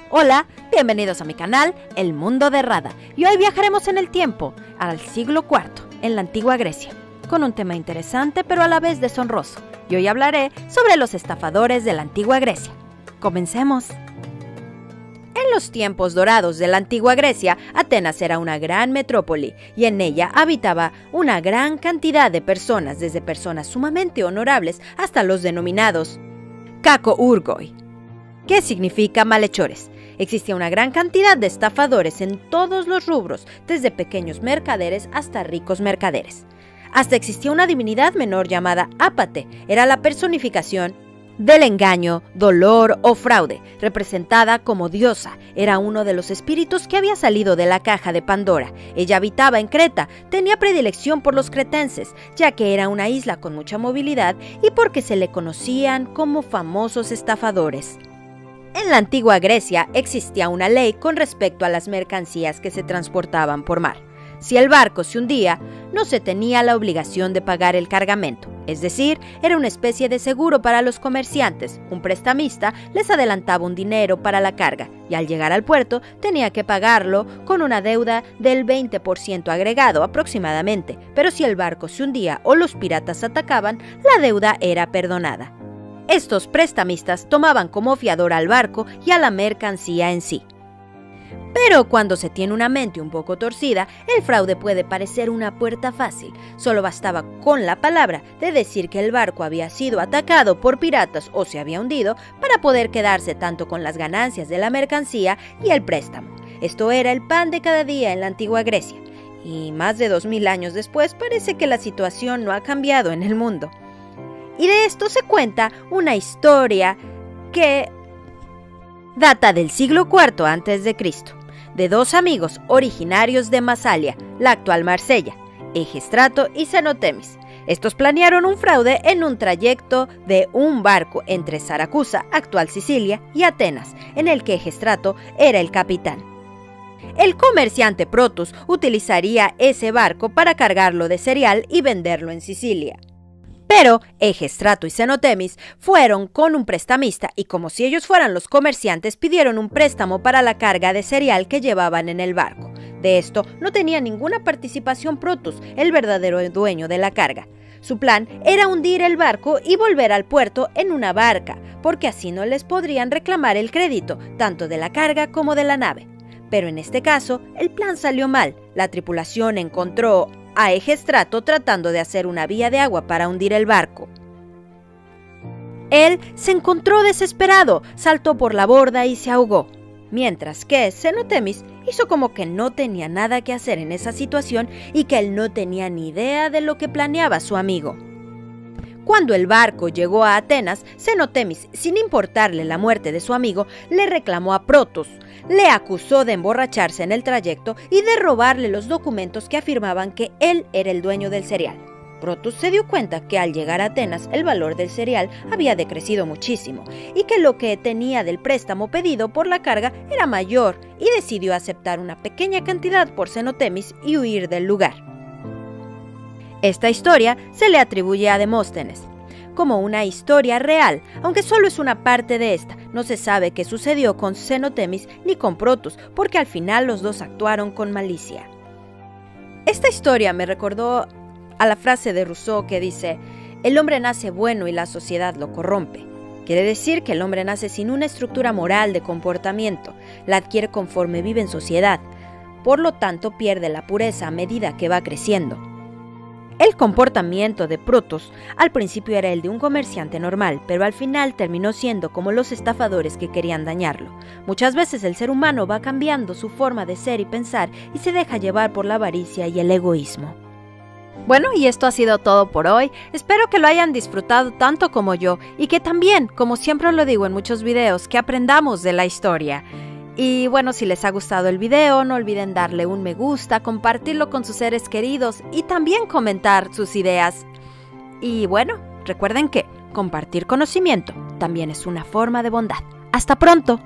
Hola, bienvenidos a mi canal, El Mundo de Rada, y hoy viajaremos en el tiempo, al siglo IV, en la antigua Grecia, con un tema interesante pero a la vez deshonroso, y hoy hablaré sobre los estafadores de la antigua Grecia. ¡Comencemos! En los tiempos dorados de la antigua Grecia, Atenas era una gran metrópoli, y en ella habitaba una gran cantidad de personas, desde personas sumamente honorables hasta los denominados kakourgoi, que significa malhechores. Existía una gran cantidad de estafadores en todos los rubros, desde pequeños mercaderes hasta ricos mercaderes. Hasta existía una divinidad menor llamada Ápate, era la personificación del engaño, dolor o fraude, representada como diosa. Era uno de los espíritus que había salido de la caja de Pandora. Ella habitaba en Creta, tenía predilección por los cretenses, ya que era una isla con mucha movilidad y porque se le conocían como famosos estafadores. En la antigua Grecia existía una ley con respecto a las mercancías que se transportaban por mar. Si el barco se hundía, no se tenía la obligación de pagar el cargamento, es decir, era una especie de seguro para los comerciantes. Un prestamista les adelantaba un dinero para la carga y al llegar al puerto tenía que pagarlo con una deuda del 20% agregado aproximadamente, pero si el barco se hundía o los piratas atacaban, la deuda era perdonada. Estos prestamistas tomaban como fiador al barco y a la mercancía en sí. Pero cuando se tiene una mente un poco torcida, el fraude puede parecer una puerta fácil. Solo bastaba con la palabra de decir que el barco había sido atacado por piratas o se había hundido para poder quedarse tanto con las ganancias de la mercancía y el préstamo. Esto era el pan de cada día en la antigua Grecia. Y más de 2000 años después parece que la situación no ha cambiado en el mundo. Y de esto se cuenta una historia que data del siglo IV a.C., de dos amigos originarios de Masalia, la actual Marsella, Egestrato y Xenotemis. Estos planearon un fraude en un trayecto de un barco entre Saracusa, actual Sicilia, y Atenas, en el que Egestrato era el capitán. El comerciante Protus utilizaría ese barco para cargarlo de cereal y venderlo en Sicilia. Pero Egestrato y Xenotemis fueron con un prestamista y como si ellos fueran los comerciantes pidieron un préstamo para la carga de cereal que llevaban en el barco. De esto no tenía ninguna participación Protus, el verdadero dueño de la carga. Su plan era hundir el barco y volver al puerto en una barca, porque así no les podrían reclamar el crédito, tanto de la carga como de la nave. Pero en este caso, el plan salió mal. La tripulación encontró a Egestrato tratando de hacer una vía de agua para hundir el barco. Él se encontró desesperado, saltó por la borda y se ahogó, mientras que Xenotemis hizo como que no tenía nada que hacer en esa situación y que él no tenía ni idea de lo que planeaba su amigo. Cuando el barco llegó a Atenas, Xenotemis, sin importarle la muerte de su amigo, le reclamó a Protus. Le acusó de emborracharse en el trayecto y de robarle los documentos que afirmaban que él era el dueño del cereal. Protus se dio cuenta que al llegar a Atenas el valor del cereal había decrecido muchísimo y que lo que tenía del préstamo pedido por la carga era mayor y decidió aceptar una pequeña cantidad por Xenotemis y huir del lugar. Esta historia se le atribuye a Demóstenes como una historia real, aunque solo es una parte de esta. No se sabe qué sucedió con Xenotemis ni con Protus, porque al final los dos actuaron con malicia. Esta historia me recordó a la frase de Rousseau que dice: el hombre nace bueno y la sociedad lo corrompe. Quiere decir que el hombre nace sin una estructura moral de comportamiento, la adquiere conforme vive en sociedad, por lo tanto pierde la pureza a medida que va creciendo. El comportamiento de Protus al principio era el de un comerciante normal, pero al final terminó siendo como los estafadores que querían dañarlo. Muchas veces el ser humano va cambiando su forma de ser y pensar y se deja llevar por la avaricia y el egoísmo. Bueno, y esto ha sido todo por hoy. Espero que lo hayan disfrutado tanto como yo y que también, como siempre lo digo en muchos videos, que aprendamos de la historia. Y bueno, si les ha gustado el video, no olviden darle un me gusta, compartirlo con sus seres queridos y también comentar sus ideas. Y bueno, recuerden que compartir conocimiento también es una forma de bondad. ¡Hasta pronto!